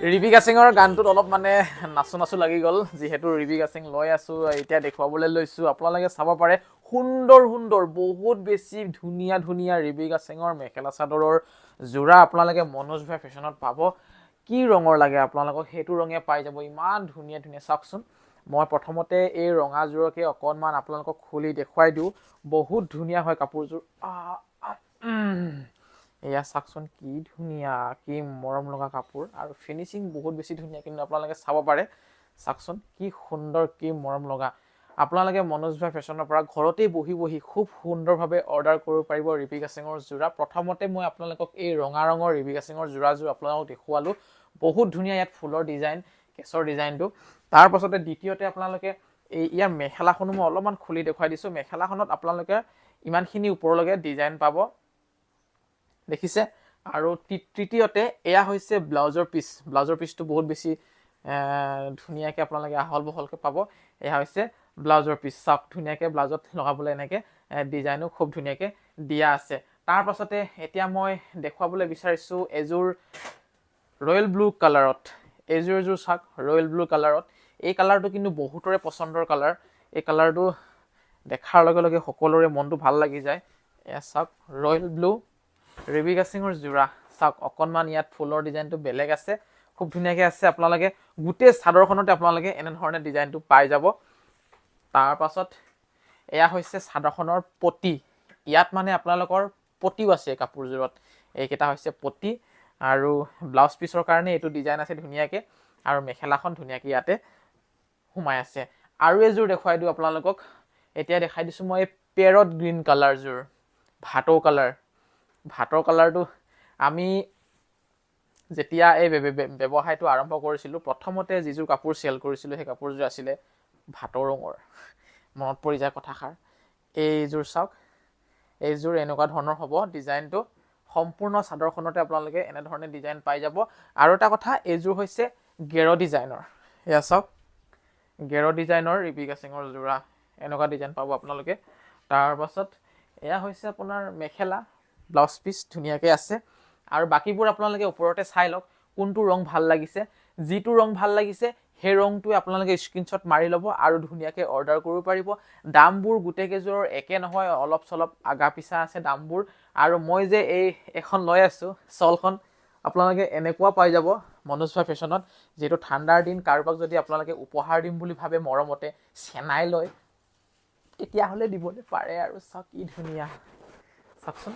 ৰিবিকা সিঙৰ গানটোত অলপ মানে নাচু নাচু লাগি গ'ল যিহেতু ৰিবিকা সিং লৈ আছো এতিয়া দেখুৱাবলৈ লৈছো আপোনালোকে চাব পাৰে সুন্দৰ সুন্দৰ বহুত বেছি ধুনীয়া ধুনীয়া ৰিবিকা সিঙৰ মেখেলা চাদৰৰ জোৰা আপোনালোকে মনোজ ভাই ফেশ্বনত পাব কি ৰঙৰ লাগে আপোনালোকক সেইটো ৰঙে পাই যাব ইমান ধুনীয়া ধুনীয়া চাওকচোন মই প্ৰথমতে এই ৰঙা জোৰকে অকনমান আপোনালোকক খুলি দেখুৱাই দিওঁ বহুত ধুনীয়া হয় কাপোৰজোৰ এয়া চাওকচোন কি ধুনীয়া কি মৰম লগা কাপোৰ আৰু ফিনিচিং বহুত বেছি ধুনীয়া কিন্তু আপোনালোকে চাব পাৰে চাওকচোন কি সুন্দৰ কি মৰম লগা আপোনালোকে মনোজ ভাই ফেশ্বনৰ পৰা ঘৰতেই বহি বহি খুব সুন্দৰভাৱে অৰ্ডাৰ কৰিব পাৰিব ৰিবিকা সিঙৰ জোৰা প্ৰথমতে মই আপোনালোকক এই ৰঙা ৰঙৰ ৰিবিকা সিঙৰ জোৰাযোৰ আপোনালোকক দেখুৱালো বহুত ধুনীয়া ইয়াত ফুলৰ ডিজাইন কেছৰ ডিজাইনটো তাৰ পাছতে দ্বিতীয়তে আপোনালোকে এই ইয়াৰ মেখেলাখনো মই অলপমান খুলি দেখুৱাই দিছো মেখেলাখনত আপোনালোকে ইমানখিনি ওপৰলৈকে ডিজাইন পাব দেখিছে আৰু তৃতীয়তে এয়া হৈছে ব্লাউজৰ পিচটো বহুত বেছি ধুনীয়াকে আপোনালোকে আহল বহলকে পাব এয়া হৈছে ব্লাউজৰ পিচ চাওক ধুনীয়াকে ব্লাউজত লগাবলৈ এনেকে ডিজাইনো খুব ধুনীয়াকে দিয়া আছে তাৰ পাছতে এতিয়া মই দেখুৱাবলৈ বিচাৰিছো এজোৰ ৰয়েল ব্লু কালাৰত এজোৰ চাওক ৰয়েল ব্লু কালাৰত এই কালাৰটো কিন্তু বহুতৰে পছন্দৰ কালাৰ এই কালাৰটো দেখাৰ লগে লগে সকলোৰে মনটো ভাল লাগি যায় এয়া চাওক ৰয়েল ব্লু ৰিবিকা সিঙৰ জোৰা চাওক অকনমান ইয়াত ফুলৰ ডিজাইনটো বেলেগ আছে খুব ধুনীয়াকে আছে আপোনালোকে গোটেই চাদৰখনতে আপোনালোকে এনে ধৰণে ডিজাইনটো পাই যাব তাৰ পাছত এয়া হৈছে চাদৰখনৰ পটি ইয়াত মানে আপোনালোকৰ পটিও আছে কাপোৰজোৰত এইকেইটা হৈছে পটি আৰু ব্লাউজ পিচৰ কাৰণে এইটো ডিজাইন আছে ধুনীয়াকে আৰু মেখেলাখন ধুনীয়াকে ইয়াতে সোমাই আছে আৰু এজোৰ দেখুৱাই দিওঁ আপোনালোকক এতিয়া দেখাই দিছো মই পেৰট গ্ৰীণ কালাৰজোৰ ভাটৰ কালাৰটো আমি যেতিয়া এই ব্যৱসায়টো আৰম্ভ কৰিছিলো প্ৰথমতে যিযোৰ কাপোৰ চেল কৰিছিলো সেই কাপোৰযোৰ আছিলে ভাটৰ ৰঙৰ মনত পৰি যায় কথাষাৰ এইযোৰ চাওক এইযোৰ এনেকুৱা ধৰণৰ হ'ব ডিজাইনটো সম্পূৰ্ণ চাদৰখনতে আপোনালোকে এনে ধৰণে ডিজাইন পাই যাব আৰু এটা কথা এইযোৰ হৈছে গেৰ ডিজাইনৰ এয়া চাওক গেৰ ডিজাইনৰ ৰিবিকা সিঙৰ জোৰা এনেকুৱা ডিজাইন পাব আপোনালোকে তাৰ পাছত এয়া হৈছে আপোনাৰ মেখেলা ব্লাউজ পিচ ধুনীয়াকে আছে আৰু বাকিবোৰ আপোনালোকে ওপৰতে চাই লওক কোনটো ৰং ভাল লাগিছে যিটো ৰং ভাল লাগিছে সেই ৰংটোৱে আপোনালোকে স্ক্ৰিনশ্বট মাৰি ল'ব আৰু ধুনীয়াকে অৰ্ডাৰ কৰিব পাৰিব দামবোৰ গোটেই কেইযোৰৰ একে নহয় অলপ চলপ আগা পিছা আছে দামবোৰ আৰু মই যে এখন লৈ আছো চলখন আপোনালোকে এনেকুৱা পাই যাব মনোজ ভাই ফেশ্বনত যেটো ঠাণ্ডাৰ দিন কাৰোবাক যদি আপোনালোকে উপহাৰ দিম বুলি ভাবে মৰমতে চেনাই লয় তেতিয়াহ'লে দিবলৈ পাৰে আৰু চাওক কি ধুনীয়া চাওকচোন